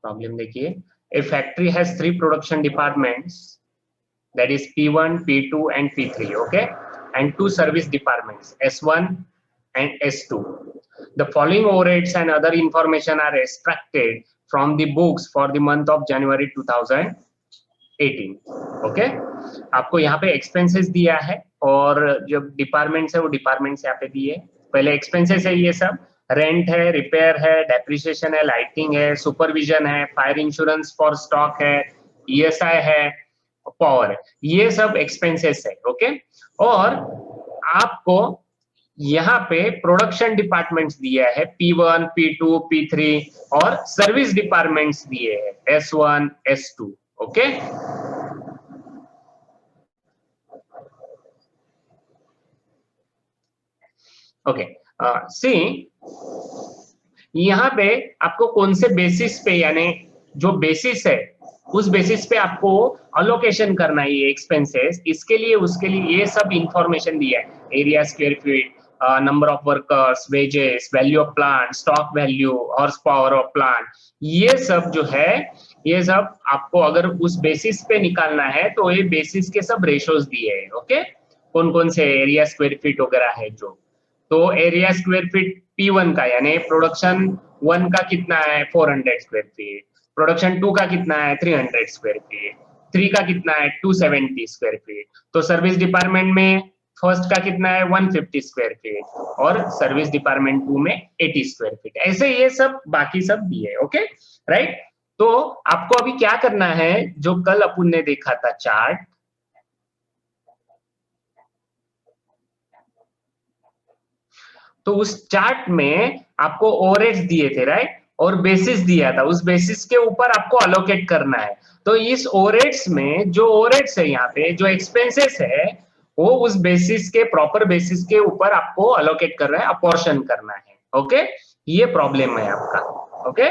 Problem देखिए, a factory has 3 production departments, that is P1, P2 and P3, okay, and 2 service departments, S1 and S2. The following overheads and other information are extracted from the books for the month of January 2018, okay. आपको यहाँ पे expenses दिया है और जो departments है वो departments यहाँ पे दिए। पहले expenses है, ये सब रेंट है, रिपेयर है, डेप्रिसिएशन है, लाइटिंग है, सुपरविजन है, फायर इंश्योरेंस फॉर स्टॉक है, ESI है, पावर, ये सब एक्सपेंसेस है, ओके। और आपको यहाँ पे प्रोडक्शन डिपार्टमेंट्स दिया है P1, P2, P3 और सर्विस डिपार्टमेंट्स दिए हैं S1, S2, ओके। ओके, सी यहाँ पे आपको कौन से बेसिस पे, यानी जो बेसिस है उस बेसिस पे आपको अलोकेशन करना है ये एक्सपेंसेस। इसके लिए उसके लिए ये सब इंफॉर्मेशन दिया है, area square feet, number of workers, wages, value of plant, stock value, horse power of plant, ये सब जो है ये सब आपको अगर उस बेसिस पे निकालना है तो ये बेसिस के सब रेशोज दिए हैं, ओके। कौन कौन से एरिया स्क्वायर फीट वगैरह है जो, तो एरिया स्क्वायर फीट P1 का यानी प्रोडक्शन 1 का कितना है 400 स्क्वायर फीट, प्रोडक्शन 2 का कितना है 300 स्क्वायर फीट, 3 का कितना है 270 स्क्वायर फीट, तो सर्विस डिपार्टमेंट में फर्स्ट का कितना है 150 स्क्वायर फीट और सर्विस डिपार्टमेंट 2 में 80 स्क्वायर फीट, ऐसे ये सब बाकी सब दिए, ओके राइट। तो आपको अभी क्या करना है, जो कल अपन ने देखा था चार्ट, तो उस चार्ट में आपको ओवरहेड्स दिए थे राइट, और बेसिस दिया था, उस बेसिस के ऊपर आपको अलोकेट करना है। तो इस ओवरहेड्स में जो ओवरहेड्स है यहाँ पे जो एक्सपेंसेस है वो उस बेसिस के प्रॉपर बेसिस के ऊपर आपको अलोकेट करना है, अपॉर्शन करना है, ओके। ये प्रॉब्लम है आपका, ओके।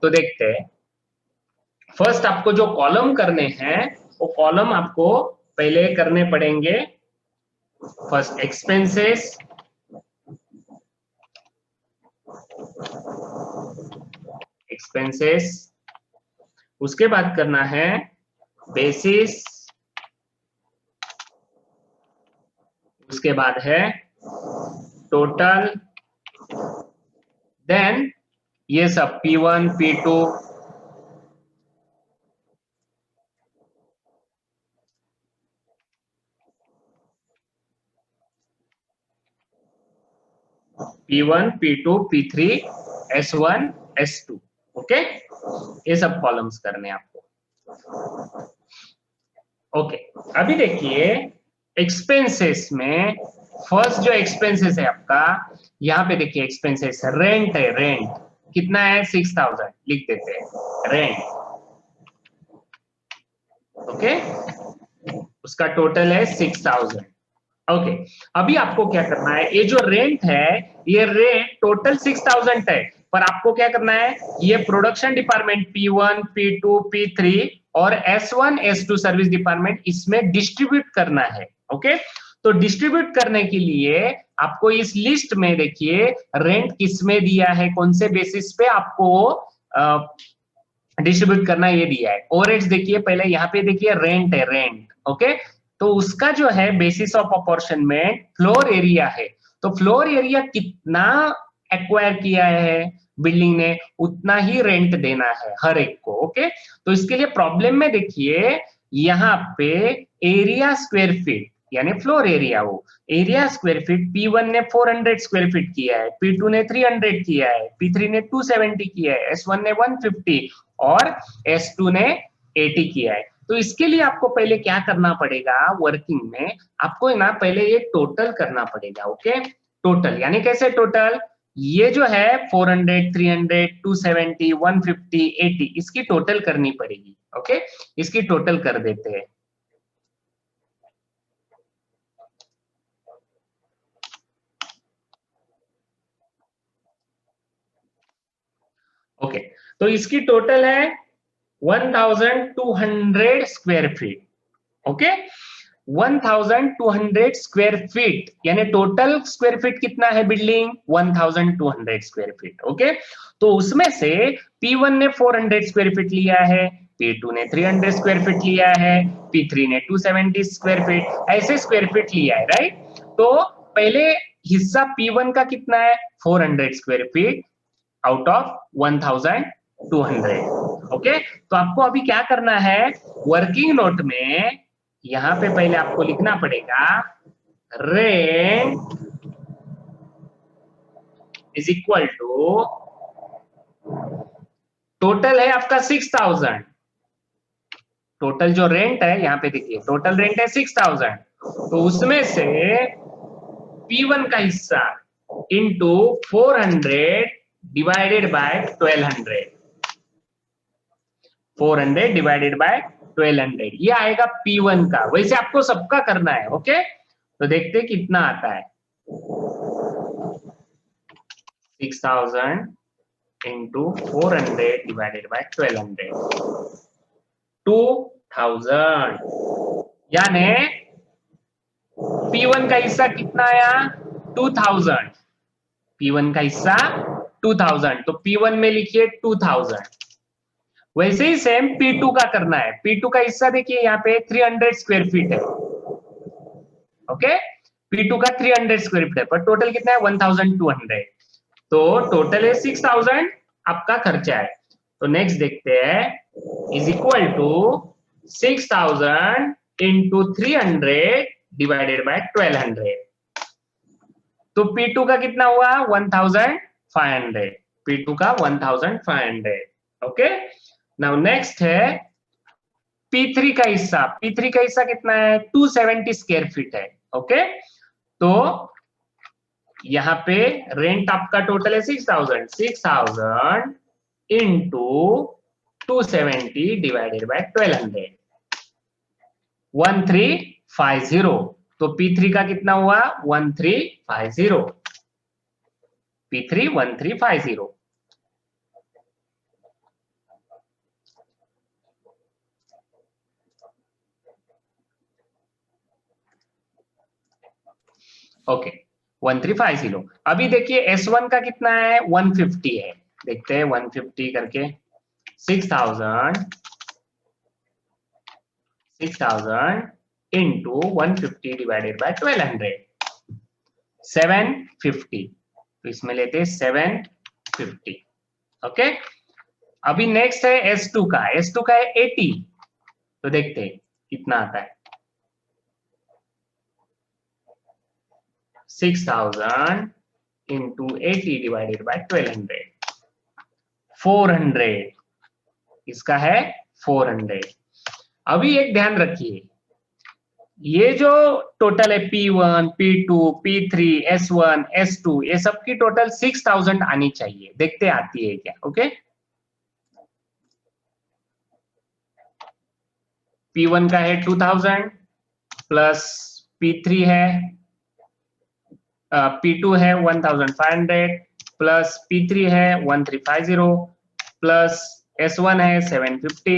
तो देखते हैं, फर्स्ट आपको जो कॉलम करने हैं वो कॉलम आपको पहले करने पड़ेंगे। फर्स्ट एक्सपेंसेस, एक्सपेंसेस, उसके बाद करना है बेसिस, उसके बाद है टोटल, देन ये सब P1, P2, P1, P2, P3, S1, S2, okay. ये सब कॉलम्स करने हैं आपको, ओके। अभी देखिए एक्सपेंसेस में फर्स्ट जो एक्सपेंसेस है आपका, यहाँ पे देखिए एक्सपेंसेस रेंट है, रेंट कितना है 6000 लिख देते हैं रेंट, ओके। उसका टोटल है 6000, ओके। अभी आपको क्या करना है, ये जो रेंट है ये रेंट टोटल 6000 है, पर आपको क्या करना है, ये production department P1, P2, P3 और S1, S2 सर्विस डिपार्टमेंट इसमें डिस्ट्रीब्यूट करना है, ओके। तो डिस्ट्रीब्यूट करने के लिए आपको इस लिस्ट में देखिए रेंट किसमें दिया है, कौन से बेसिस पे आपको डिस्ट्रीब्यूट करना ये दिया है। ओवरहेड्स देखिए पहले यहाँ पे देखिए रेंट है, रेंट, ओके। तो उसका जो है basis of apportionment floor area है, तो फ्लोर एरिया कितना एक्वायर किया है बिल्डिंग ने उतना ही रेंट देना है हर एक को, ओके। तो इसके लिए प्रॉब्लम में देखिए यहाँ पे एरिया स्क्वायर फीट यानी फ्लोर एरिया, वो एरिया स्क्वायर फीट P1 ने 400 स्क्वायर फीट किया है, P2 ने 300 किया है, P3 ने 270 किया है, S1 ने 150 और S2 ने 80 किया है। तो इसके लिए आपको पहले क्या करना पड़ेगा, वर्किंग में आपको ना पहले ये टोटल करना पड़ेगा, ओके। टोटल यानी कैसे टोटल, ये जो है 400, 300, 270, 150, 80 इसकी टोटल करनी पड़ेगी, ओके। इसकी टोटल कर देते हैं, ओके। तो इसकी टोटल है 1200 square feet. Okay, 1200 square feet, यानी टोटल स्क्वायर फीट कितना है बिल्डिंग? 1200 square feet. ओके, तो उसमें से P1 ने 400 स्क्वायर फीट लिया है, P2 ने 300 स्क्वायर फीट लिया है, P3 ने 270 स्क्वायर फीट, ऐसे स्क्वायर फीट लिया है, राइट? तो पहले हिस्सा P1 का कितना है? 400 square feet out of 1200। Okay, तो आपको अभी क्या करना है, वर्किंग नोट में यहां पे पहले आपको लिखना पड़ेगा rent is equal to, total है आपका 6000, टोटल जो रेंट है यहाँ पे देखिए, टोटल रेंट है 6000, तो उसमें से P1 का हिस्सा into 400 divided by 1200, 400 divided by 1200, ये आएगा P1 का। वैसे आपको सबका करना है। ओके, तो देखते हैं कितना आता है। 6000 इंटू 400 डिवाइडेड बाय 1200, 2000, यानी P1 का हिस्सा कितना आया? 2000, P1 का हिस्सा 2000, तो P1 में लिखिए 2000। वैसे ही सेम P2 का करना है। P2 का हिस्सा देखिए यहाँ पे 300 स्क्वायर फीट है। ओके, P2 का 300 स्क्वायर फीट है, पर टोटल कितना है? 1200, तो टोटल है 6000 आपका खर्चा है। तो नेक्स्ट देखते हैं, is equal to 6000 into 300 divided by 1200, तो P2 का कितना हुआ? 1500, P2 का 1500। ओके, नाउ नेक्स्ट है P3 का हिस्सा। P3 का हिस्सा कितना है? 270 स्क्वायर फीट है। ओके, तो यहाँ पे रेंट आपका टोटल है 6000 इंटू 270 डिवाइडेड बाय 1200, 1350, तो P3 का कितना हुआ? 1350, P3 1350। ओके, 1350। अभी देखिए S1 का कितना है? 150 है, देखते हैं 150 करके। 6000 इंटू 150 डिवाइडेड बाय 1200, 750, तो इसमें लेते हैं 750। ओके, अभी नेक्स्ट है S2 का। S2 का है 80, तो देखते हैं कितना आता है। 6000 इंटू 80 डिवाइडेड बाय 1200, 400, इसका है 400। अभी एक ध्यान रखिए, ये जो टोटल है P1, P2, P3, S1, S2, ये सब की टोटल 6000 आनी चाहिए। देखते आती है क्या? ओके, P1 का है 2000 प्लस P3 है P2 है 1500 प्लस P3 है 1350 प्लस S1 है 750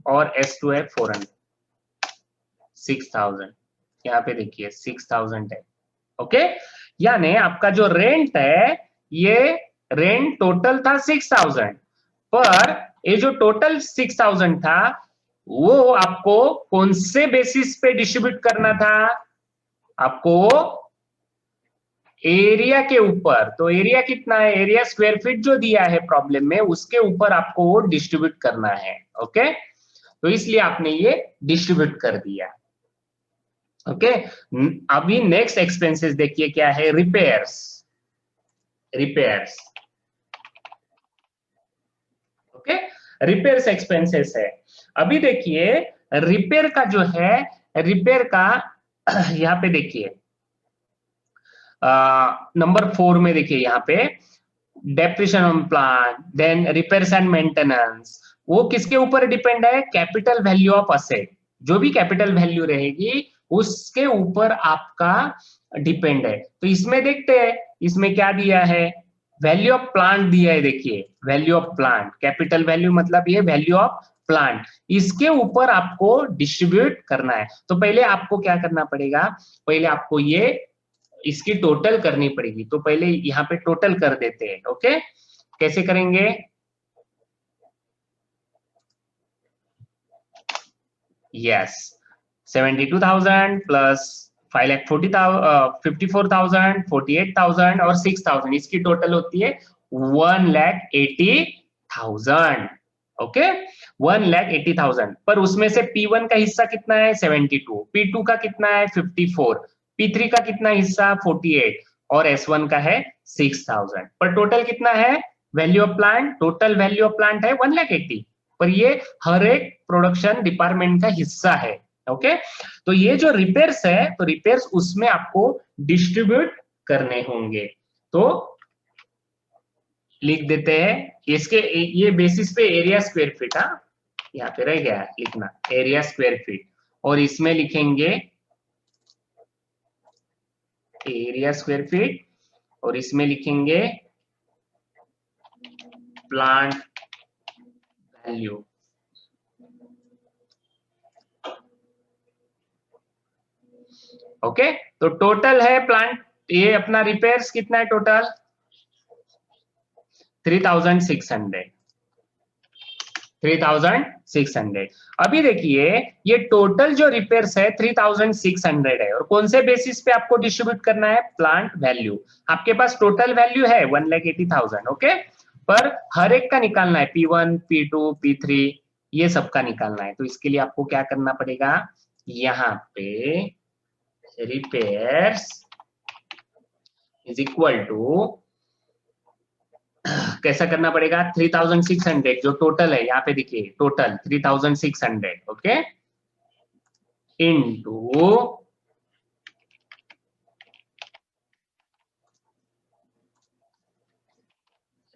और S2 है 400, 6000। यहाँ पे देखिए 6000 है। ओके, यानी आपका जो रेंट है, ये रेंट टोटल था 6000, पर ये जो टोटल 6000 था वो आपको कौन से बेसिस पे डिस्ट्रीब्यूट करना था? आपको एरिया के ऊपर। तो एरिया कितना है? एरिया स्क्वायर फीट जो दिया है प्रॉब्लम में, उसके ऊपर आपको वो डिस्ट्रीब्यूट करना है। ओके, तो इसलिए आपने ये डिस्ट्रीब्यूट कर दिया। ओके, अभी नेक्स्ट एक्सपेंसेस देखिए क्या है। Repairs, repairs. Okay, repairs expenses है। अभी देखिए रिपेयर का जो है, रिपेयर का यहाँ पे देखिए नंबर 4 में देखिए यहाँ पे depreciation on plant, then repairs and maintenance, वो किसके ऊपर डिपेंड है? Capital value of asset. जो भी कैपिटल वैल्यू रहेगी उसके ऊपर आपका डिपेंड है। तो इसमें देखते हैं, इसमें क्या दिया है? वैल्यू ऑफ प्लांट दिया है। देखिए value of plant, capital value मतलब ये वैल्यू ऑफ प्लांट, इसके ऊपर आपको डिस्ट्रीब्यूट करना है। तो पहले आपको क्या करना पड़ेगा, पहले आपको ये इसकी टोटल करनी पड़ेगी। तो पहले यहाँ पे टोटल कर देते हैं। ओके, कैसे करेंगे, यस 72,000 प्लस 5,40,000 54,000 48,000 और 6,000, इसकी टोटल होती है 1,80,000। ओके, 1,80,000, पर उसमें से P1 का हिस्सा कितना है 72, P2 का कितना है 54, P3 का कितना हिस्सा 48 और S1 का है 6,000। पर टोटल कितना है value of plant, total value of plant है 1,80,000, पर ये हर एक प्रोडक्शन डिपार्टमेंट का हिस्सा है। ओके, तो ये जो रिपेयर्स है, तो रिपेयर्स उसमें आपको डिस्ट्रीब्यूट करने होंगे। तो लिख देते हैं इसके, ये बेसिस पे एरिया स्क्वायर फीट, हाँ यहाँ पे रह गया लिखना एरिया स्क्वायर फीट, और इसमें लिखेंगे एरिया स्क्वायर फीट और इसमें लिखेंगे प्लांट वैल्यू। ओके, तो टोटल है प्लांट, ये अपना रिपेयर्स कितना है टोटल 3,600, 3,600। अभी देखिए ये टोटल जो रिपेयर्स है 3,600 है, और कौन से बेसिस पे आपको डिस्ट्रीब्यूट करना है, प्लांट वैल्यू। आपके पास टोटल वैल्यू है 1,80,000। ओके, पर हर एक का निकालना है, P1 P2 P3 ये सब का निकालना है। तो इसके लिए आपको क्या करना पड़ेगा, यहाँ पे रिपेयर्स इज इक्वल टू, कैसा करना पड़ेगा, 3,600 जो टोटल है, यहाँ पे देखिए total 3,600, okay, into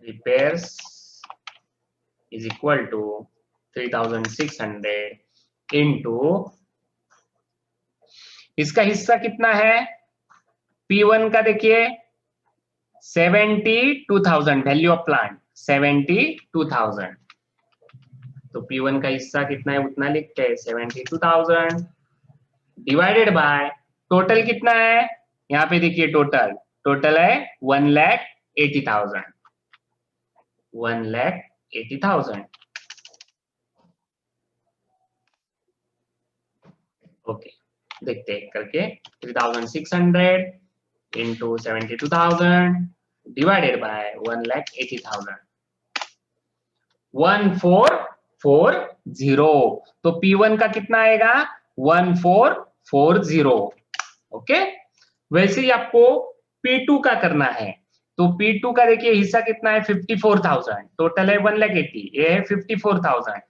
repairs is equal to 3,600 into इसका हिस्सा कितना है, P1 का देखिए 72,000 वैल्यू ऑफ प्लांट 72,000, तो P1 का हिस्सा कितना है उतना लिखते हैं 72,000 डिवाइडेड बाय टोटल कितना है, यहाँ पे देखिए टोटल, टोटल है 1,80,000, 1,80,000। ओके, देखते हैं करके, 3,600 इंटू 72,000 डिवाइडेड बाय 1,80,000, 1,440। तो P1 का कितना आएगा 1,440। ओके, वैसे ही आपको P2 का करना है। तो P2 का देखिए हिस्सा कितना है 54,000, टोटल है 1,80,000, ये है 54,000।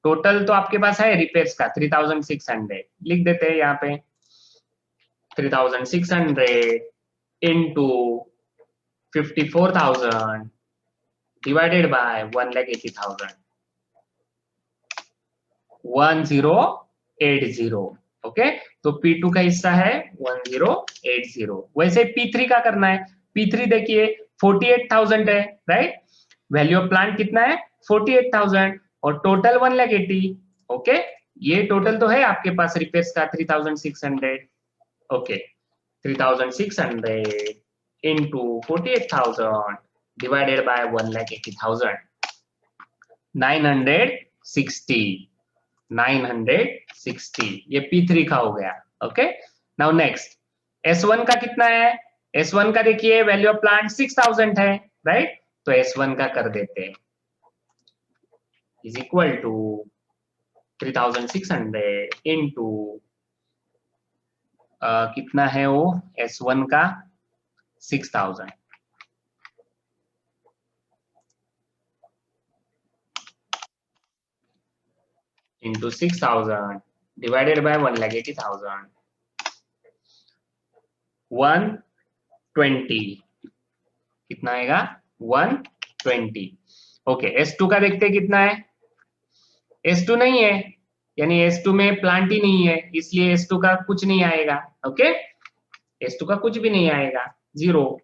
टोटल तो आपके पास है रिपेयर्स का 3,600, लिख देते हैं यहाँ पे 3,600 इंटू 54,000 डिवाइडेड बाय 1,80,000, 1080। ओके, तो P2 का हिस्सा है 1080। वैसे P3 का करना है, P3 देखिए 48,000 है, राइट, वैल्यू ऑफ प्लांट कितना है 48,000 और टोटल 1,80,000। ओके, ये टोटल तो है आपके पास रिपेयर्स का 3,600। ओके, 3,600 into 48,000 divided by 1,80,000, 960, 960, ये P3 का हो गया। ओके, नाउ नेक्स्ट S1 का कितना है, S1 का देखिए वैल्यू ऑफ प्लांट 6,000 है, राइट, तो S1 का कर देते हैं इज इक्वल टू 3,600 इंटू कितना है वो S1 का 6,000 into 6,000 divided by 1,80,000, 120, कितना आएगा 120। ओके, S2 का देखते हैं कितना है, S2 नहीं है, यानी S2 में प्लांट ही नहीं है, इसलिए S2 का कुछ नहीं आएगा। ओके, S2 का कुछ भी नहीं आएगा, 0।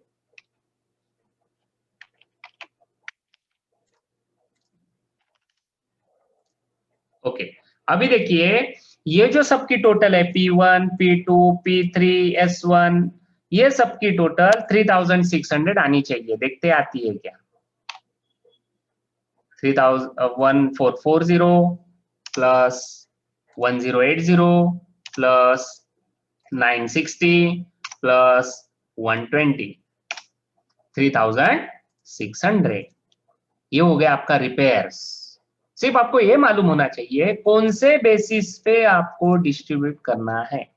ओके, अभी देखिए ये जो सबकी टोटल है P1, P2, P3, S1, ये सबकी टोटल 3600 आनी चाहिए। देखते आती है क्या? 1440 प्लस 1080 प्लस 960 प्लस 120, 3600। ये हो गया आपका रिपेयर्स। सिर्फ आपको ये मालूम होना चाहिए कौन से बेसिस पे आपको डिस्ट्रीब्यूट करना है,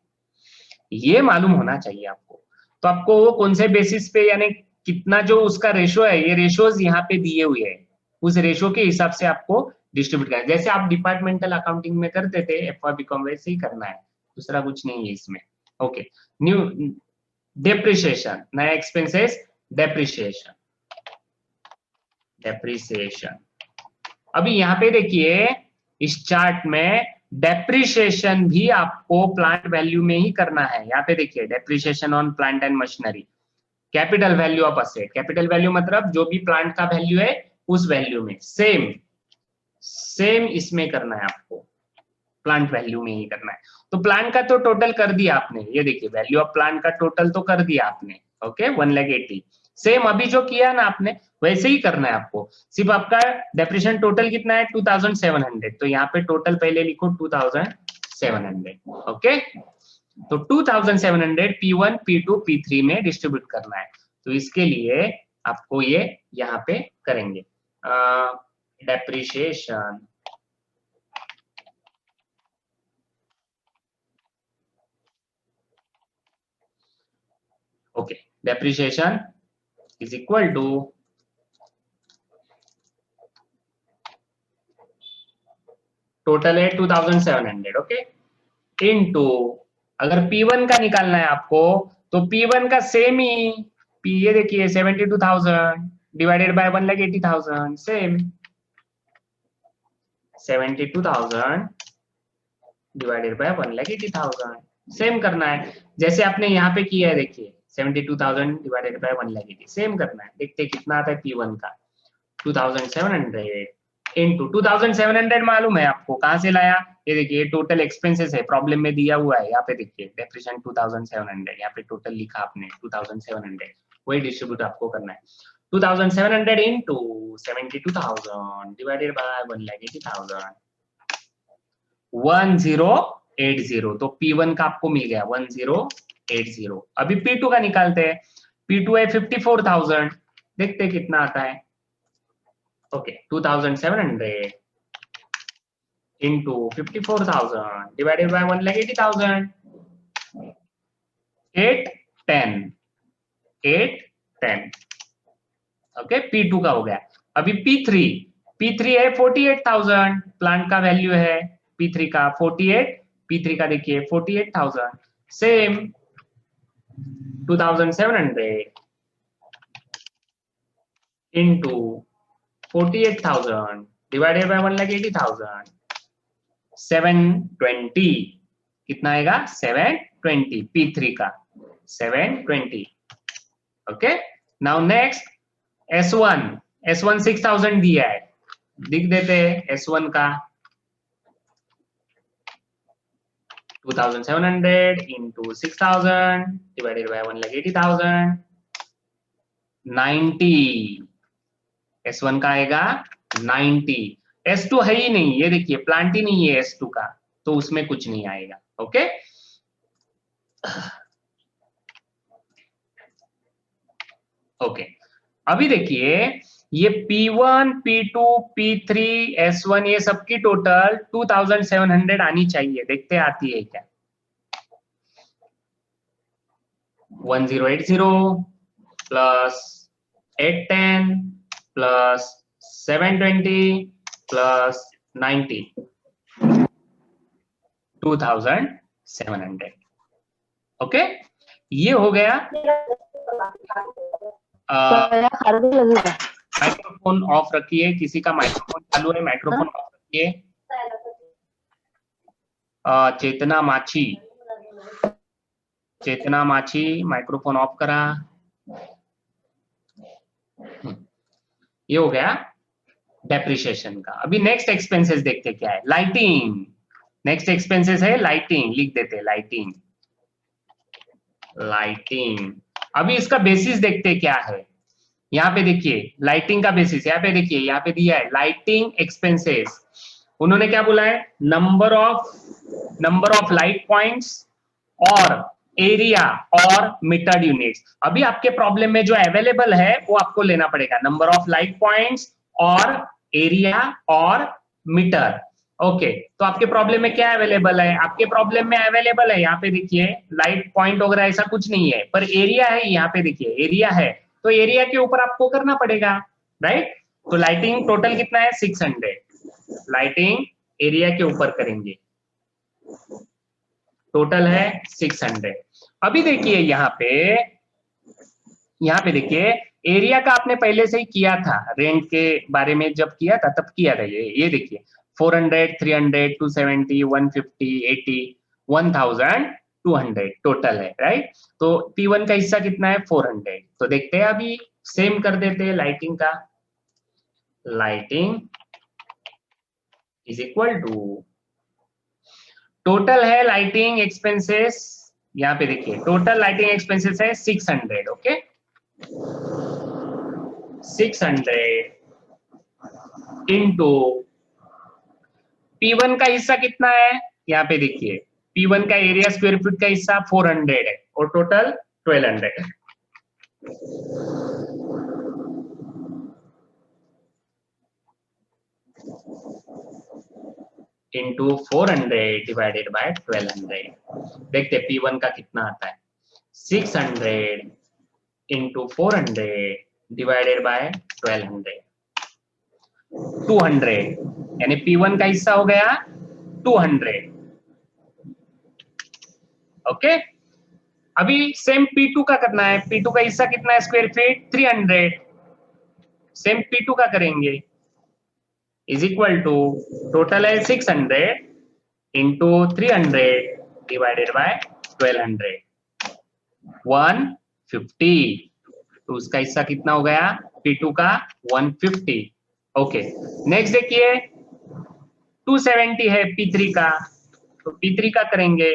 ये मालूम होना चाहिए आपको। तो आपको वो कौन से बेसिस पे, यानी कितना जो उसका रेशो है, ये रेशोज यहाँ पे दिए हुए हैं, उस रेशो के हिसाब से आपको डिस्ट्रीब्यूट करना है। जैसे आप डिपार्टमेंटल अकाउंटिंग में करते थे एफए बीकॉम, वैसे ही करना है, दूसरा कुछ नहीं है इसमें। ओके, न्यू डेप्रिसिएशन, नया एक्सपेंसेस डेप्रिसिएशन। डेप्रिसिएशन अभी यहाँ पे देखिए इस चार्ट में डेप्रिसिएशन भी आपको प्लांट वैल्यू में ही करना है। यहाँ पे देखिए depreciation on plant and machinery, capital value of asset. Capital value मतलब जो भी प्लांट का वैल्यू है उस वैल्यू में सेम इसमें करना है आपको, प्लांट वैल्यू में ही करना है। तो प्लांट का तो टोटल कर दिया आपने, ये देखिए वैल्यू ऑफ प्लांट का टोटल तो कर दिया आपने। ओके, 1,80,000 सेम अभी जो किया ना आपने वैसे ही करना है आपको। सिर्फ आपका डेप्रिसिएशन टोटल कितना है 2700, तो यहाँ पे टोटल पहले लिखो 2700। ओके, तो 2700 P1, P2, P3 में डिस्ट्रीब्यूट करना है। तो इसके लिए आपको ये यहाँ पे करेंगे depreciation. Okay, depreciation is equal to total है 2700। ओके, इनटू अगर P1 का निकालना है आपको तो P1 का सेम ही ये देखिए 72,000 divided by 1,80,000, same 72,000 divided by 1,80,000, same करना है जैसे आपने यहाँ पे किया है। देखिए 72,000 डिवाइडेड बाय 1,80,000 सेम करना है। देखते कितना आता है P1 का 2700 इंटू 2700 मालूम है आपको, कहाँ से लाया? ये देखिए टोटल एक्सपेंसेस है, प्रॉब्लम में दिया हुआ है। यहाँ पे देखिए डेप्रिसिएशन 2700, यहाँ पे टोटल लिखा आपने 2700, वही डिस्ट्रीब्यूट आपको करना है। 2700 इंटू 72,000 डिवाइडेड बाय 1,80,000, 1080। तो P1 का आपको मिल गया 1080। अभी P2 का निकालते हैं। P2 है 54,000, देखते हैं कितना आता है। Okay, 2700 into 54,000 divided by 1,80,000, 810। Okay, P2 का हो गया। अभी P3 है 48,000, प्लांट का वैल्यू है P3 का 48, P3 का देखिए 48,000, सेम 2700 into 48,000 divided by 1,80,000, 720। कितना आएगा? 720 P3 का 720। ओके, नाउ नेक्स्ट S1 6,000 दिया है, लिख देते हैं S1 का 2700 into 6,000 divided by 1,80,000, 90। S1 का आएगा 90। S2 है ही नहीं, ये देखिए प्लांट ही नहीं है S2 का, तो उसमें कुछ नहीं आएगा। ओके, ओके, अभी देखिए ये P1, P2, P3, S1 ये सबकी टोटल 2700 आनी चाहिए। देखते आती है क्या? 1080 प्लस 810 प्लस 720 प्लस 90, 2700। ओके, ये हो गया। माइक्रोफोन ऑफ रखिए, किसी का माइक्रोफोन चालू है, माइक्रोफोन ऑफ रखिए। चेतना माछी माइक्रोफोन ऑफ करा। ये हो गया डेप्रिसिएशन का। अभी नेक्स्ट एक्सपेंसेस देखते क्या है, लाइटिंग। नेक्स्ट एक्सपेंसेस है लाइटिंग, लिख देते लाइटिंग। लाइटिंग, अभी इसका बेसिस देखते क्या है। यहाँ पे देखिए लाइटिंग का बेसिस, यहाँ पे देखिए, यहाँ पे दिया है लाइटिंग एक्सपेंसेस। उन्होंने क्या बोला है, नंबर ऑफ लाइट पॉइंट्स और एरिया और मीटर्ड यूनिट्स। अभी आपके प्रॉब्लम में जो अवेलेबल है वो आपको लेना पड़ेगा, नंबर ऑफ लाइट पॉइंट्स और एरिया और मीटर। ओके, तो आपके प्रॉब्लम में क्या अवेलेबल है, आपके प्रॉब्लम में अवेलेबल है यहाँ पे देखिए लाइट पॉइंट वगैरह ऐसा कुछ नहीं है, पर एरिया है, यहाँ पे देखिए एरिया है, तो एरिया के ऊपर आपको करना पड़ेगा, राइट। तो लाइटिंग टोटल कितना है 600, लाइटिंग एरिया के ऊपर करेंगे, टोटल है 600। अभी देखिए यहाँ पे देखिए एरिया का आपने पहले से ही किया था, रेंट के बारे में जब किया था तब किया था ये देखिए 400, 300, 270, 150, 80, 1200 टोटल है, राइट। तो P1 का हिस्सा कितना है 400। तो देखते हैं अभी सेम कर देते हैं लाइटिंग का, lighting is equal to total है लाइटिंग एक्सपेंसेस, यहाँ पे देखिए टोटल लाइटिंग एक्सपेंसेस है 600, ओके 600 इंटू P1 का हिस्सा कितना है, यहाँ पे देखिए P1 का एरिया स्क्वायर फीट का हिस्सा 400 है और टोटल 1200 है। Into 400 divided by 1200। देखते P1 का कितना आता है, 600 इंटू 400 डिवाइडेड बाय 1200, 200, यानी P1 का हिस्सा हो गया 200, ओके। अभी सेम P2 का करना है, P2 का हिस्सा कितना है स्क्वायर फीट 300, सेम P2 का करेंगे, इज इक्वल टू टोटल है 600 इंटू 300 डिवाइडेड बाय 1200, 150। तो उसका हिस्सा कितना हो गया P2 का 150, ओके। नेक्स्ट देखिए 270 है P3 का, तो P3 का करेंगे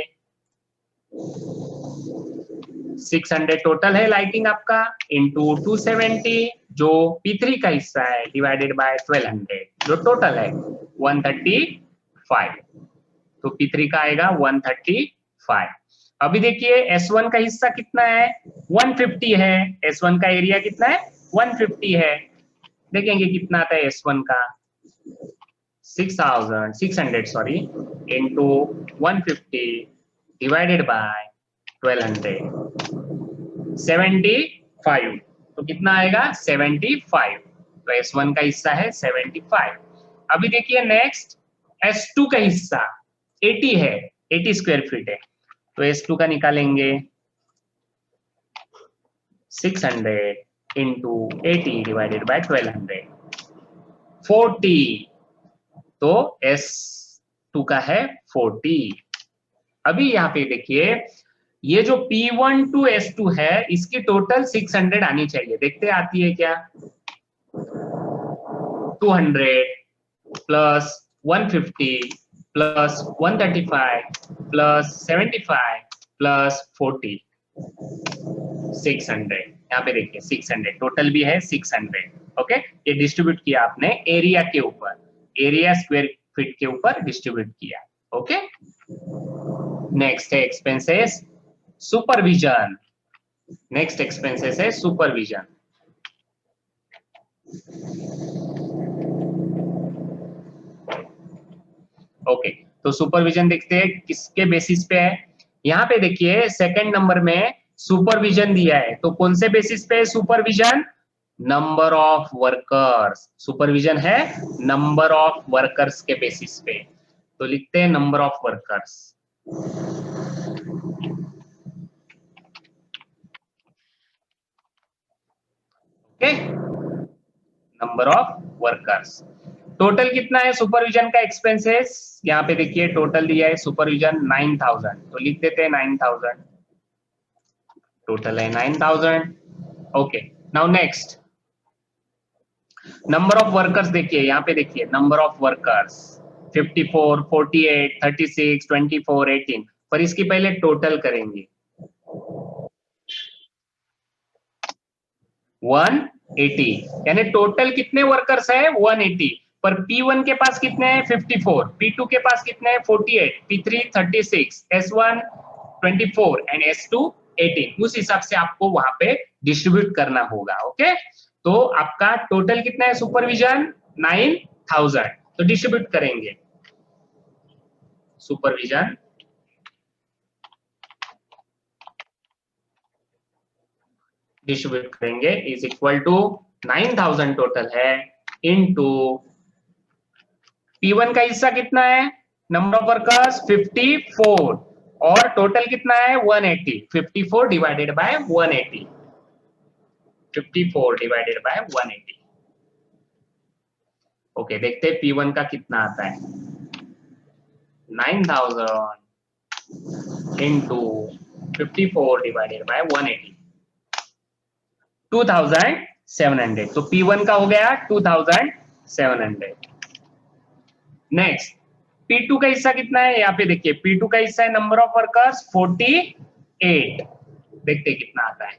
600 टोटल है लाइटिंग आपका इंटू 270 जो P3 का हिस्सा है डिवाइडेड बाय 1200 जो टोटल है 135। तो P3 का आएगा 135। अभी देखिए S1 का हिस्सा कितना है 150 है, S1 का एरिया कितना है 150 है, देखेंगे कितना आता है S1 का 600 सॉरी इंटू 150 डिवाइडेड बाय 1200, 75। तो कितना आएगा 75। तो S1 का हिस्सा है 75। अभी देखिए नेक्स्ट S2 का हिस्सा 80 है, 80 स्क्वायर फीट है, तो S2 का निकालेंगे 600 इंटू 80 डिवाइडेड बाय 1200, 40। तो S2 का है 40। अभी यहाँ पे देखिए ये जो P1 to S2 है इसकी टोटल 600 आनी चाहिए, देखते आती है क्या, 200 प्लस 150 प्लस 135 प्लस 75 प्लस 40, 600। यहाँ पे देखिए 600 टोटल भी है 600, ओके। ये डिस्ट्रीब्यूट किया आपने एरिया के ऊपर, एरिया स्क्वायर फीट के ऊपर डिस्ट्रीब्यूट किया, ओके। नेक्स्ट है एक्सपेंसेस सुपरविजन, नेक्स्ट एक्सपेंसेस है सुपरविजन। ओके, तो सुपरविजन देखते हैं किसके बेसिस पे है। यहाँ पे देखिए सेकंड नंबर में सुपरविजन दिया है, तो कौन से बेसिस पे है supervision, number of workers. Supervision है नंबर ऑफ वर्कर्स के बेसिस पे, तो लिखते हैं number of workers, okay, number of workers. Total कितना है सुपरविजन का एक्सपेंसेस, यहाँ पे देखिए टोटल दिया है सुपरविजन 9000, तो लिख देते हैं 9000, टोटल है 9000, okay. Now next number of workers देखिए, यहाँ पे देखिए नंबर ऑफ वर्कर्स 54, 48, 36, 24, 18, पर इसकी पहले टोटल करेंगे 180, यानी टोटल कितने वर्कर्स है 180, पर P1 के पास कितने हैं 54, P2 के पास कितने हैं 48, P3 36, S1 24 एंड S2 18। उस हिसाब से आपको वहां पे डिस्ट्रीब्यूट करना होगा। ओके, तो आपका टोटल कितना है सुपरविजन 9000, तो डिस्ट्रीब्यूट करेंगे सुपरविजन डिस्ट्रीब्यूट करेंगे इज इक्वल टू 9000 टोटल है इनटू P1 का हिस्सा कितना है नंबर ऑफ वर्कर्स 54 और टोटल कितना है 180, 54 divided by 180, 54 divided by 180। Okay, देखते हैं P1 का कितना आता है 9000 इंटू 54 डिवाइडेड बाय 180, 2700। तो P1 का हो गया 2700। नेक्स्ट P2 का हिस्सा कितना है, यहाँ पे देखिए P2 का हिस्सा है नंबर ऑफ वर्कर्स 48, देखते कितना आता है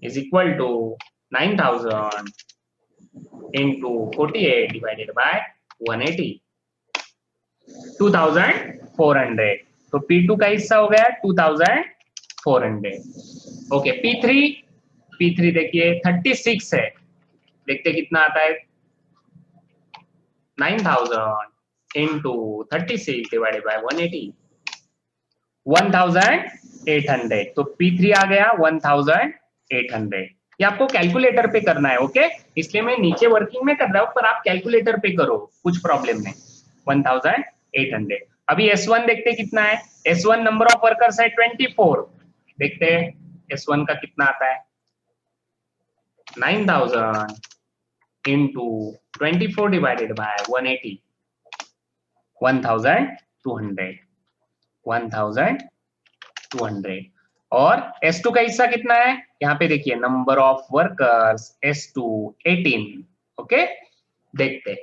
is equal to 9000 into 48 divided by 180, 2400। तो P2 का हिस्सा हो गया 2400। ओके, P3 देखिए 36 है, देखते कितना आता है 9000 इंटू 36 डिवाइडेड बाय 180, 1800। तो P3 आ गया 1800। ये आपको कैलकुलेटर पे करना है। ओके, इसलिए मैं नीचे वर्किंग में कर रहा हूं, पर आप कैलकुलेटर पे करो, कुछ प्रॉब्लम नहीं। 1800। अभी S1 देखते कितना है, S1 नंबर ऑफ वर्कर्स है 24, देखते हैं S1 का कितना आता है 9000 इंटू 24 डिवाइडेड बाय 180, 1200, 1200। और S2 का हिस्सा कितना है, यहाँ पे देखिए number of workers S2 18। Okay, देखते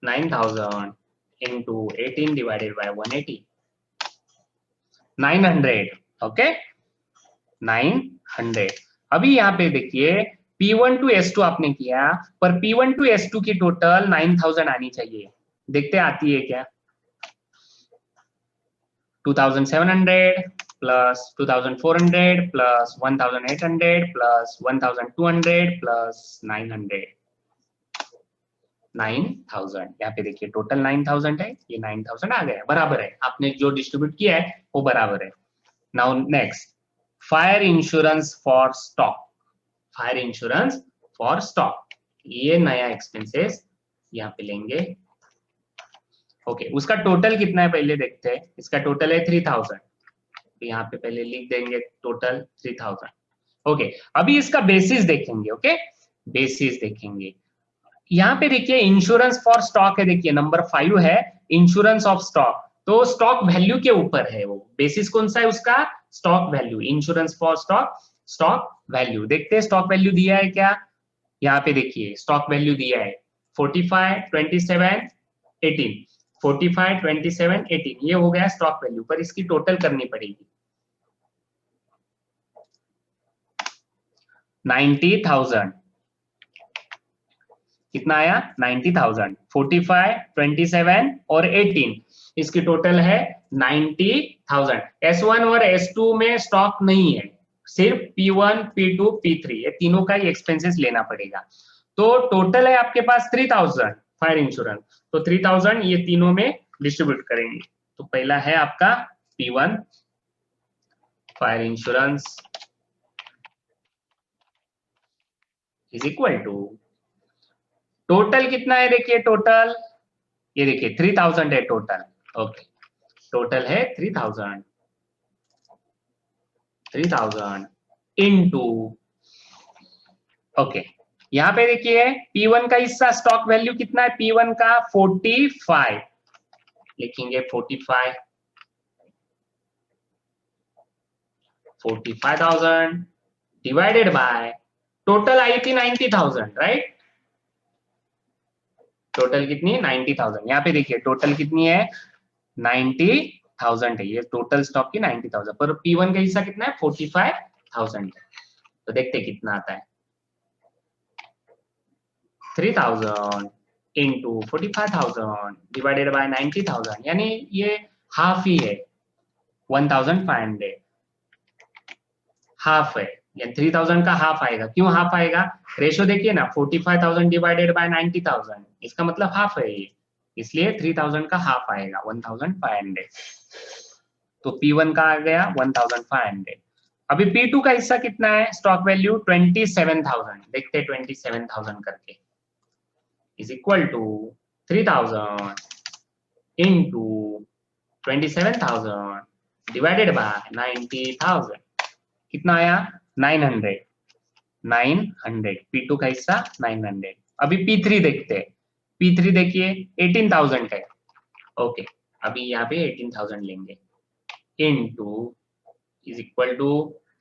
9000 इंटू 18 डिवाइडेड बाय 180, 900। ओके, 900। अभी यहाँ पे देखिए P1 टू S2 आपने किया, पर P1 टू S2 की टोटल 9000 आनी चाहिए, देखते आती है क्या 2700 plus 2400 plus 1800 plus 1200 plus 900, 9000। यहाँ पे देखिए टोटल 9000 है, ये 9000 आ गया, बराबर है, आपने जो डिस्ट्रीब्यूट किया है वो बराबर है। Now next, fire insurance for stock, fire insurance for stock, ये नया एक्सपेंसेस यहाँ पे लेंगे। ओके, उसका टोटल कितना है पहले देखते हैं, इसका टोटल है 3000, तो यहाँ पे पहले लिख देंगे टोटल 3000। ओके, अभी इसका बेसिस देखेंगे। ओके, बेसिस देखेंगे, यहाँ पे देखिए इंश्योरेंस फॉर स्टॉक है, देखिए नंबर 5 है इंश्योरेंस ऑफ स्टॉक, तो स्टॉक वैल्यू के ऊपर है वो, बेसिस कौन सा है उसका stock value, insurance for stock, stock value. देखते हैं स्टॉक वैल्यू दिया है क्या, यहाँ पे देखिए स्टॉक वैल्यू दिया है 45, 27, 18, 45, 27, 18, ये हो गया स्टॉक वैल्यू, पर इसकी टोटल करनी पड़ेगी 90,000। कितना आया 90,000, 45, 27 और 18, इसकी टोटल है 90,000। S1 और S2 में स्टॉक नहीं है, सिर्फ P1, P2, P3, ये तीनों का ही एक्सपेंसेस लेना पड़ेगा। तो टोटल है आपके पास 3000 फायर इंश्योरेंस, तो 3000 ये तीनों में डिस्ट्रीब्यूट करेंगे। तो पहला है आपका P1 fire insurance is equal to, total कितना है देखिए टोटल, ये देखिए 3000 है टोटल। ओके, टोटल है 3000, 3000 इंटू, ओके, यहाँ पे देखिए P1 का हिस्सा स्टॉक वैल्यू कितना है, P1 का 45, लिखेंगे 45, 45,000 डिवाइडेड बाय टोटल आई थी 90,000, राइट? टोटल कितनी है? 90,000। यहाँ पे देखिए टोटल कितनी है? 90,000 है। ये टोटल स्टॉक की 90,000, पर P1 का हिस्सा कितना है? 45,000 है। तो देखते कितना आता है। 3,000 इंटू 45,000 डिवाइडेड बाय 90,000, यानी ये हाफ ही है। 1,500 हाफ है, या 3,000 का हाफ आएगा। क्यों हाफ आएगा? रेशो देखिए ना, 45,000 डिवाइडेड बाय 90,000, इसका मतलब हाफ है ये, इसलिए 3,000 का हाफ आएगा 1,500। तो P1 का आ गया 1,500। अभी P2 का हिस्सा कितना है? Stock value 27,000। देखते 27,000 करके, is equal to 3,000 into 27,000 divided by 90,000। कितना आया? 900। 900 P2 का हिस्सा 900। अभी P3 देखते हैं। P3 देखिए 18,000 है। ओके, अभी यहाँ पे 18,000 लेंगे, into is equal to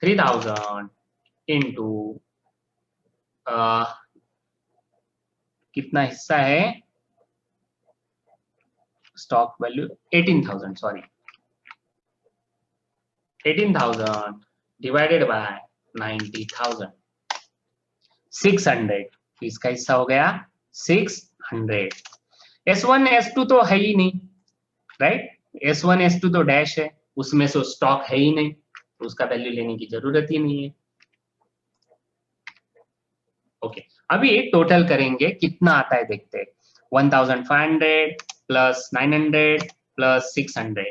3,000 into कितना हिस्सा है? Stock value 18,000, sorry 18,000 divided by 90,000, 600। इसका हिस्सा हो गया 600। S1 S2 तो है ही नहीं, राइट? S1 S2 तो डैश है, उसमें से स्टॉक है ही नहीं, तो उसका वैल्यू लेने की जरूरत ही नहीं है। ओके, अभी टोटल करेंगे, कितना आता है देखते हैं। 1,500 प्लस 900 प्लस 600,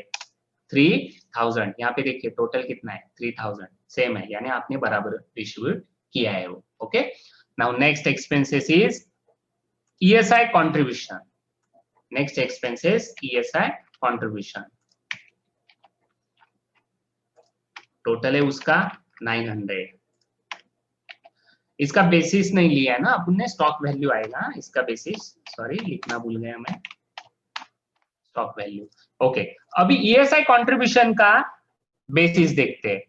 3,000। यहाँ पे देखिए टोटल कितना है? 3,000, सेम है, यानी आपने बराबर डिस्ट्रीब्यूट किया है वो। Okay, now next expenses is ESI contribution. Next expenses ESI contribution. Total है उसका 900। इसका बेसिस नहीं लिया है ना अपन ने, स्टॉक वैल्यू आएगा इसका बेसिस, सॉरी लिखना भूल गया मैं, स्टॉक वैल्यू। ओके, अभी ESI कंट्रीब्यूशन का बेसिस देखते हैं।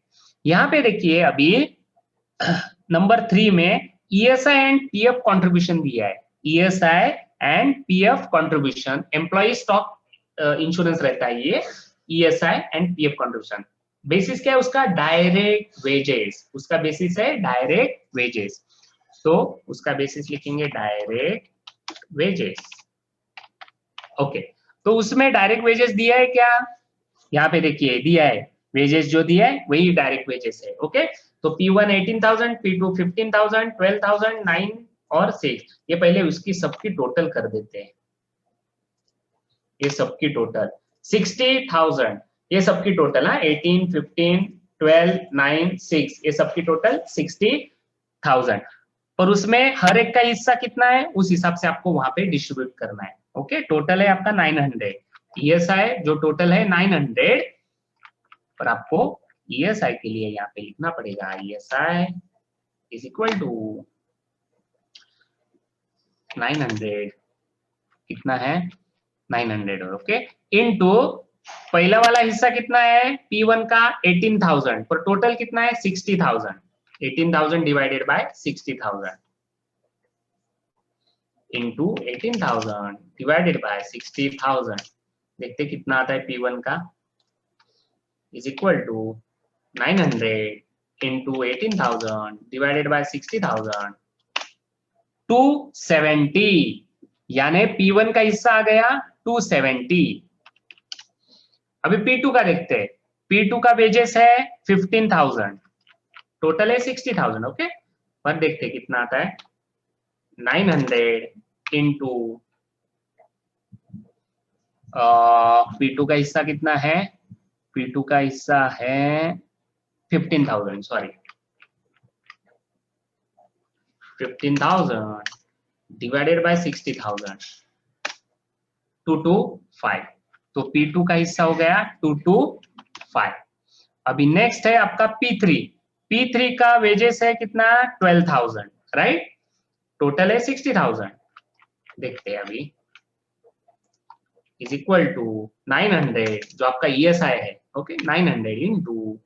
यहाँ पे देखिए अभी नंबर 3 में ESI एंड PF कंट्रीब्यूशन दिया है। ESI and PF contribution, employee stock insurance रहता है ये, ESI and PF contribution. Basis क्या है उसका? Direct wages. उसका बेसिस है डायरेक्ट वेजेस, तो उसका बेसिस लिखेंगे डायरेक्ट वेजेस। ओके, तो उसमें डायरेक्ट वेजेस दिया है क्या? यहाँ पे देखिए दिया है, वेजेस जो दिया है वही डायरेक्ट वेजेस है। ओके, तो P1 18,000, P2 15,000, 12,000, 9 और 6। ये पहले उसकी सबकी टोटल कर देते हैं, ये सबकी टोटल 60,000, ये सबकी टोटल है 18, 15, 12, 9, 6, ये सबकी टोटल 60,000। और उसमें हर एक का हिस्सा कितना है उस हिसाब से आपको वहां पे डिस्ट्रीब्यूट करना है। ओके, टोटल है आपका 900। ESI जो टोटल है 900, पर आपको ESI के लिए यहाँ पे लिखना पड़ेगा ESI इज इक्वल टू 900, कितना है? 900। ओके, इनटू पहला वाला हिस्सा कितना है P1 का? 18,000, पर टोटल कितना है? 60,000। 18,000 divided by 60,000 into 18,000 divided by 60,000। देखते कितना आता है P1 का, is equal to 900 into 18,000 divided by 60,000, 270। यानी P1 का हिस्सा आ गया 270। अभी P2 का देखते हैं। P2 का वेजेस है 15,000, टोटल है 60,000। ओके, पर देखते हैं कितना आता है। 900 इंटू P2 का हिस्सा कितना है? P2 का हिस्सा है 15,000, सॉरी 15,000 डिवाइडेड बाय 60,000, 225। तो P2 का हिस्सा हो गया 225। अभी नेक्स्ट है आपका P3। P3 का वेजेस है कितना? 12,000, राइट? टोटल है 60,000। देखते हैं अभी, इज इक्वल टू 900 जो आपका ESI है। ओके, 900 इंटू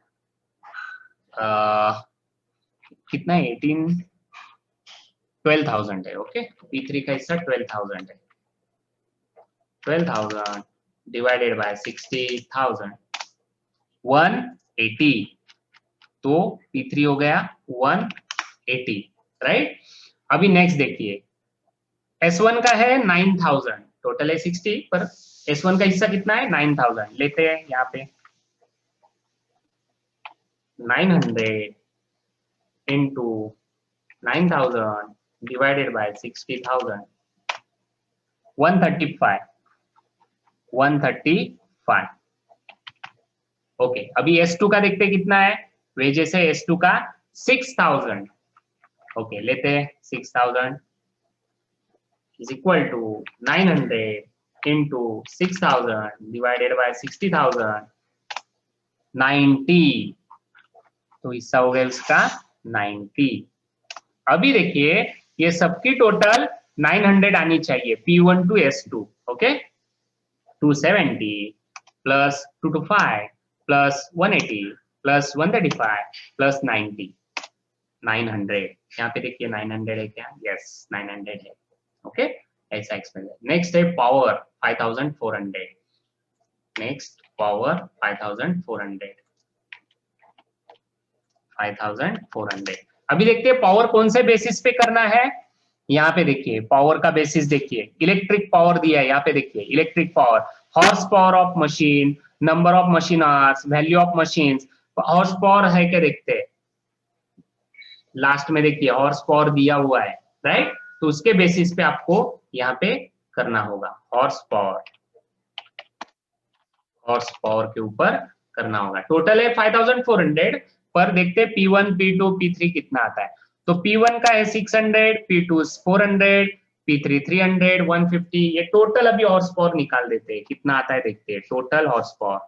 कितना है 12,000 है। ओके, P3 का हिस्सा 12,000 है। 12,000 डिवाइडेड बाय 60,000 180, तो P3 हो गया 180, राइट। अभी नेक्स्ट देखिए, S1 का है 9,000, टोटल है 60, पर S1 का हिस्सा कितना है 9,000, लेते हैं यहाँ पे 900 into 9,000 divided by 60,000 135। ओके, अभी S2 का देखते हैं कितना है, वेजेस है S2 का 6,000। ओके, लेते हैं 6,000 is equal to 900 into 6,000 divided by 60,000 90, तो हिस्सा हो गया उसका 90। अभी देखिए ये सबकी टोटल 900 आनी चाहिए, P1 to S2। Okay, 270 plus 225 plus 180 plus 135 plus 90, 900। यहाँ पे देखिए 900 है क्या, यस 900 है। ओके, ऐसा एक्सपेंस है। नेक्स्ट है पावर 5,400, नेक्स्ट पावर 5,400। अभी देखते हैं पावर कौन से बेसिस पे करना है। यहाँ पे देखिए पावर का बेसिस देखिए, इलेक्ट्रिक पावर दिया है, यहाँ पे देखिए electric power, horse power of machine, number of machine hours, value of machine. Horse power है क्या देखते हैं, लास्ट में देखिए हॉर्स पावर दिया हुआ है, राइट। तो उसके बेसिस पे आपको यहाँ पे करना होगा, हॉर्स पावर के ऊपर करना होगा। टोटल है 5,400, पर देखते हैं P1 P2 P3 कितना आता है। तो P1 का है 600, P2 400, P3 300, 150। ये टोटल अभी हॉर्स पावर निकाल देते हैं, कितना आता है देखते हैं टोटल हॉर्स पावर।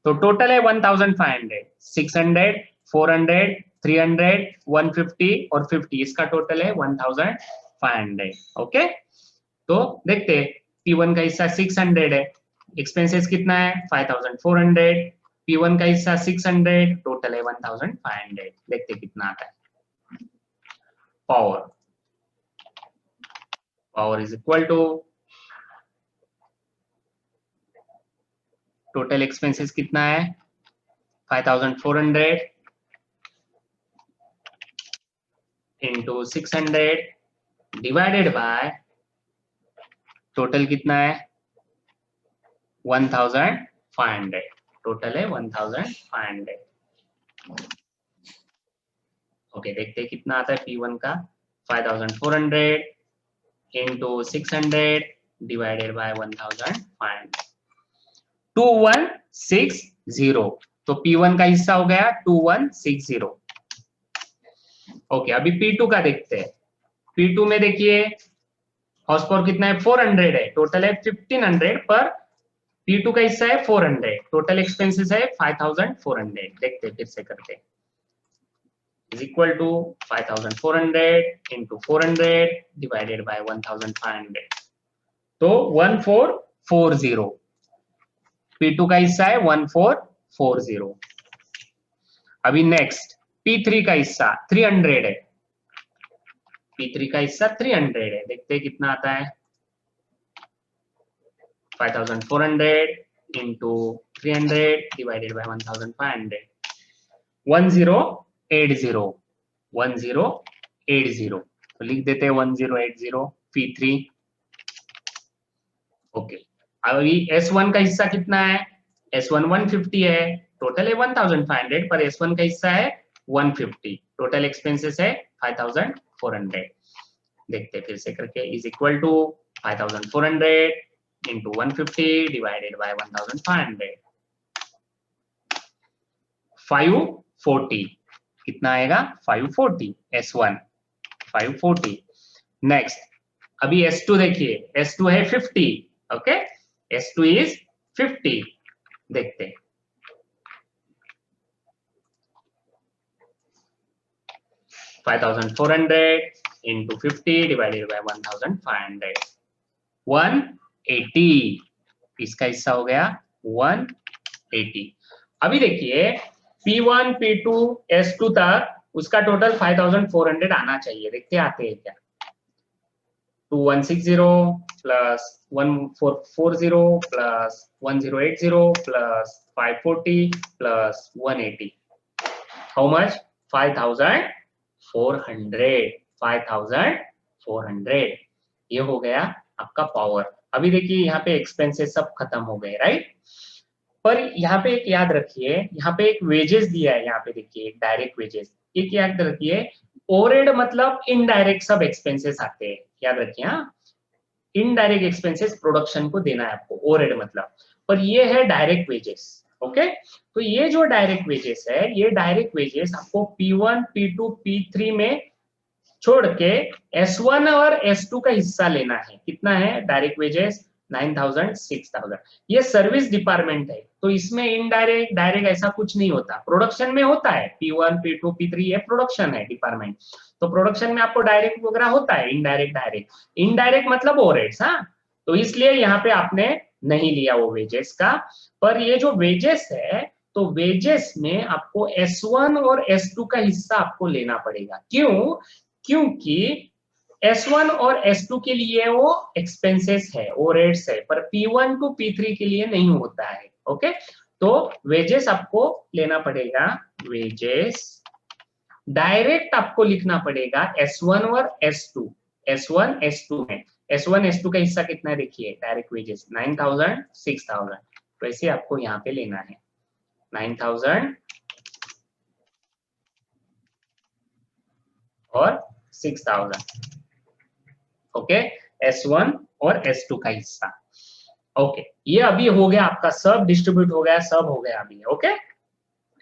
तो टोटल है 1,500, 600, 400, 300, 150 और 50, इसका टोटल है 1,500। ओके, तो देखते हैं P1 का हिस्सा 600 है, एक्सपेंसेस कितना है 5,400, P1 का हिस्सा 600, टोटल है 1,500। देखते हैं कितना आता है। Power is equal to total expenses कितना है 5,400 इंटू 600 डिवाइडेड बाय टोटल कितना है 1,500, टोटल है 1,500। ओके, देखते हैं कितना आता है P1 का 5,400 इंटू 600 डिवाइडेड बाय 1,500, 2160। तो P1 का हिस्सा हो गया 2160। ओके, अभी P2 का देखते हैं। P2 में देखिए हॉर्स पावर कितना है 400 है, टोटल है 1,500, पर P2 का हिस्सा है 400, टोटल एक्सपेंसेस है 5,400। देखते हैं फिर से करते, is equal to 5,400 into 400 divided by 1,500, तो 1440। P2 का हिस्सा है 1440। अभी नेक्स्ट P3 का हिस्सा 300 है, P3 का हिस्सा 300 है, देखते हैं कितना आता है 5,400 into 300 divided by 1,500, 1080, 1080। तो लिख देते हैं 1080 P3। ओके, अभी S1 का हिस्सा कितना है, S1 150 है, टोटल है 1,500, पर S1 का हिस्सा है 150, टोटल एक्सपेंसेस है 5,400। देखते हैं फिर से करके, is equal to 5,400 into 150 divided by 1,500, 540। कितना आएगा 540, S1 540। नेक्स्ट अभी S2 देखिए, S2 है 50। Okay, S2 is 50। देखते हैं 5,400 into 50 divided by 1,500, 180। इसका हिस्सा हो गया 180। अभी देखिए P1 P2 S2 तक उसका टोटल 5400 आना चाहिए। देखते आते हैं क्या। 2160 plus 1440 plus 1080 plus 540 plus 180, how much? 5400। 5400 ये हो गया आपका पावर। अभी देखिए यहाँ पे एक्सपेंसेस सब खत्म हो गए, राइट। पर यहाँ पे एक याद रखिए, यहाँ पे एक वेजेस दिया है, यहाँ पे देखिए एक डायरेक्ट वेजेस, एक याद रखिए। ओवरहेड मतलब इनडायरेक्ट सब एक्सपेंसेस आते हैं, याद रखिए। हाँ, इनडायरेक्ट एक्सपेंसेस प्रोडक्शन को देना है आपको, ओवरहेड मतलब। पर ये है डायरेक्ट वेजेस, ओके। तो ये जो डायरेक्ट वेजेस है, ये डायरेक्ट वेजेस आपको P1, P2, P3 में छोड़ के S1 और S2 का हिस्सा लेना है। कितना है डायरेक्ट वेजेस? 9000, 6000। ये सर्विस डिपार्टमेंट है, तो इसमें इनडायरेक्ट डायरेक्ट ऐसा कुछ नहीं होता। प्रोडक्शन में होता है P1, P2, P3, ये प्रोडक्शन है डिपार्टमेंट। तो प्रोडक्शन में आपको डायरेक्ट वगैरह होता है, इनडायरेक्ट डायरेक्ट। इनडायरेक्ट मतलब ओवरहेड्स। हाँ, तो इसलिए यहाँ पे आपने नहीं लिया वो वेजेस का। पर ये जो वेजेस है, तो वेजेस में आपको S1 और S2 का हिस्सा आपको लेना पड़ेगा। क्यों? क्योंकि S1 और S2 के लिए वो एक्सपेंसेस है, ओवरहेड्स है, पर P1 टू P3 के लिए नहीं होता है, ओके। तो वेजेस आपको लेना पड़ेगा। वेजेस डायरेक्ट आपको लिखना पड़ेगा S1 और S2। S1, S2 में S1, S2 का हिस्सा कितना है देखिए, डायरेक्ट वेजेस 9000, 6000। वैसे आपको यहाँ पे लेना है 9000 और 6000, ओके। S1 और S2 का हिस्सा, ओके। ये अभी हो गया आपका, सब डिस्ट्रीब्यूट हो गया, सब हो गया अभी, ओके।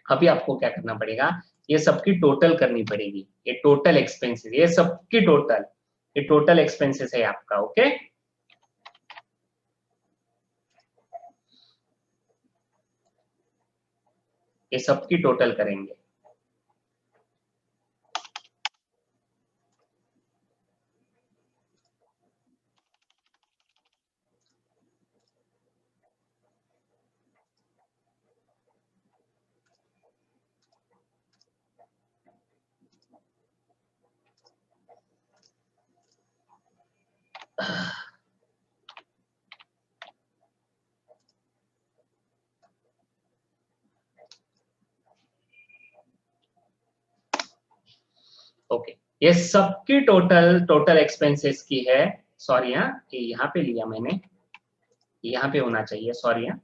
अभी आपको क्या करना पड़ेगा, ये सबकी टोटल करनी पड़ेगी। ये टोटल एक्सपेंसेस, ये सबकी टोटल, ये टोटल एक्सपेंसेस है आपका, ओके। ये सबकी टोटल करेंगे। ओके, ये सबकी टोटल एक्सपेंसेस की है। सॉरी, हाँ, ये यहाँ पे लिया मैंने, यहाँ पे होना चाहिए, सॉरी। हाँ,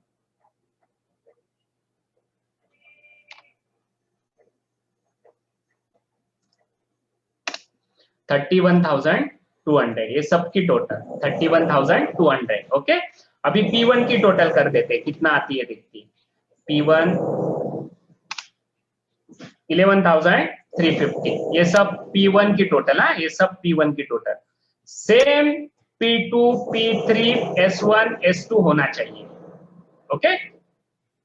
31,200, ये सबकी टोटल 31,200, ओके। अभी P1 की टोटल कर देते, कितना आती है देखती। P1 11,350, ये सब P1 की टोटल। हाँ, ये सब P1 की total. Same P2, P3, S1, S2 होना चाहिए, ओके।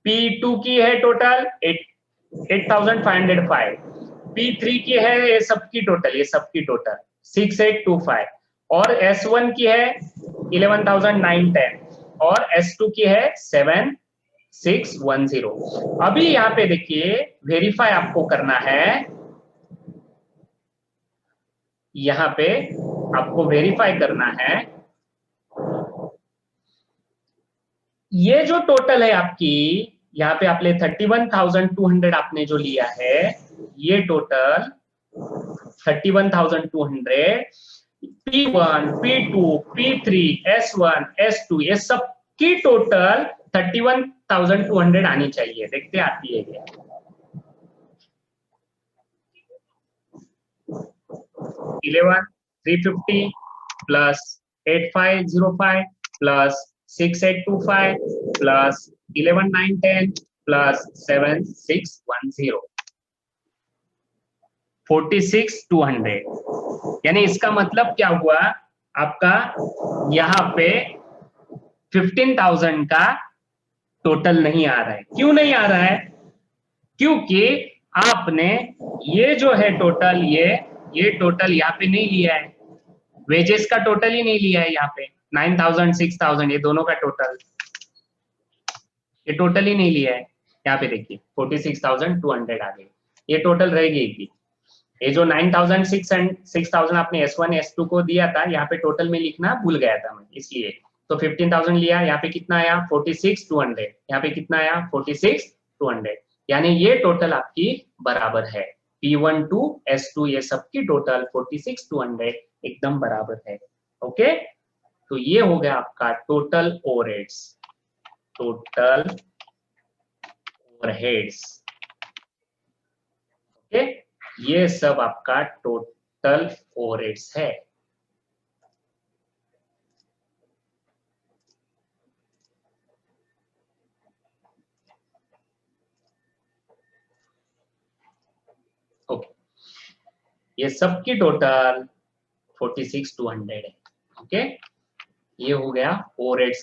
P2 की है टोटल 8,505, P3 की है ये सबकी टोटल, ये सबकी टोटल 6,825, और S1 की है 11,910, और S2 की है 7,610। अभी यहाँ पे देखिए, वेरीफाई आपको करना है, यहाँ पे आपको वेरीफाई करना है। ये जो टोटल है आपकी, यहाँ पे आपने 31,200 आपने जो लिया है, ये total 31,200 P1, P2, P3, S1, S2, ये सब की टोटल 31,200 आनी चाहिए। देखते आती है क्या। 11,350 प्लस 8,505 प्लस 6,825 प्लस 11,910 प्लस 7,610, 46,200। यानी इसका मतलब क्या हुआ आपका, यहाँ पे 15,000 का टोटल नहीं आ रहा है। क्यों नहीं आ रहा है? क्योंकि आपने ये जो है टोटल, ये टोटल यहाँ पे नहीं लिया है, वेजेस का टोटल ही नहीं लिया है यहाँ पे। 9,000, 6,000, ये दोनों का टोटल, ये टोटल ही नहीं लिया है। यहाँ पे देखिए 46,200 आ गई, ये टोटल रह गई थी। ये जो 9,006 एंड 6,000 आपने S1 S2 को दिया था, यहाँ पे टोटल में लिखना भूल गया था मैं, इसलिए तो 15,000 लिया, यहाँ पे कितना आया 46,200, यहाँ पे कितना आया 46,200, यानी ये टोटल आपकी बराबर है P1 टू S2, ये सबकी टोटल 46,200 एकदम बराबर है। ओके, तो ये हो गया आपका total overheads, total overheads. Okay, ये सब आपका टोटल ओवरहेड्स है। ओके, ये सबकी टोटल 46,200 है। ओके, ये हो गया ओवरहेड्स का